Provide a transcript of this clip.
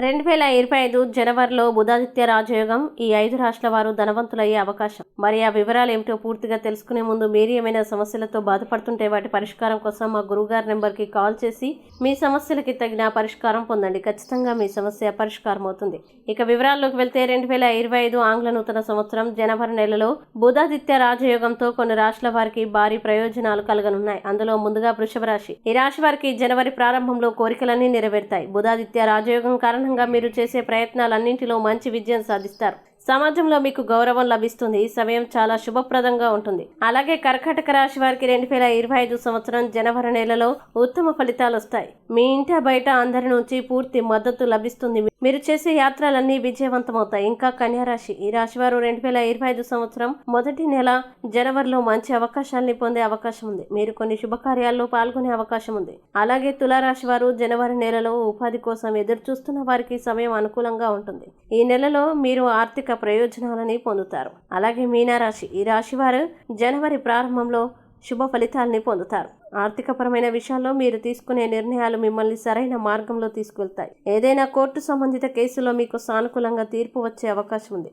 2025 జనవరిలో బుధాదిత్య రాజయోగం. ఈ 5 రాష్ట్రాల వారు ధనవంతులయ్యే అవకాశం. మరి ఆ వివరాలు ఏమిటో పూర్తిగా తెలుసుకునే ముందు మీరు ఏమైనా సమస్యలతో బాధపడుతుంటే వాటి పరిష్కారం కోసం మా గురువుగారి నెంబర్కి కాల్ చేసి మీ సమస్యలకి తగిన పరిష్కారం పొందండి. ఖచ్చితంగా మీ సమస్య పరిష్కారం అవుతుంది. ఇక వివరాల్లోకి వెళ్తే 2025 ఆంగ్ల నూతన సంవత్సరం జనవరి నెలలో బుధాదిత్య రాజయోగంతో కొన్ని రాష్ట్రాల వారికి భారీ ప్రయోజనాలు కలగనున్నాయి. అందులో ముందుగా వృషభ రాశి. ఈ రాశి వారికి జనవరి ప్రారంభంలో కోరికలన్నీ నెరవేరుతాయి. బుధాదిత్య రాజయోగం కారణంగా మీరు చేసే ప్రయత్నాలన్నింటిలో మంచి విజయం సాధిస్తారు. సమాజంలో మీకు గౌరవం లభిస్తుంది. ఈ సమయం చాలా శుభప్రదంగా ఉంటుంది. అలాగే కర్కాటక రాశి వారికి 2025 సంవత్సరం జనవరి నెలలో ఉత్తమ ఫలితాలు వస్తాయి. మీ ఇంట బయట అందరి నుంచి పూర్తి మద్దతు లభిస్తుంది. మీరు చేసే యాత్రలన్నీ విజయవంతమవుతాయి. ఇంకా కన్యా రాశి. ఈ రాశి వారు 2025 సంవత్సరం మొదటి నెల జనవరిలో మంచి అవకాశాలని పొందే అవకాశం ఉంది. మీరు కొన్ని శుభకార్యాల్లో పాల్గొనే అవకాశం ఉంది. అలాగే తులారాశి వారు జనవరి నెలలో ఉపాధి కోసం ఎదురు చూస్తున్న వారికి సమయం అనుకూలంగా ఉంటుంది. ఈ నెలలో మీరు ఆర్థిక ప్రయోజనాలని పొందుతారు. అలాగే మీనరాశి. ఈ రాశి వారు జనవరి ప్రారంభంలో శుభ ఫలితాలని పొందుతారు. ఆర్థికపరమైన విషయాల్లో మీరు తీసుకునే నిర్ణయాలు మిమ్మల్ని సరైన మార్గంలో తీసుకువెళ్తాయి. ఏదైనా కోర్టు సంబంధిత కేసులో మీకు సానుకూలంగా తీర్పు వచ్చే అవకాశం ఉంది.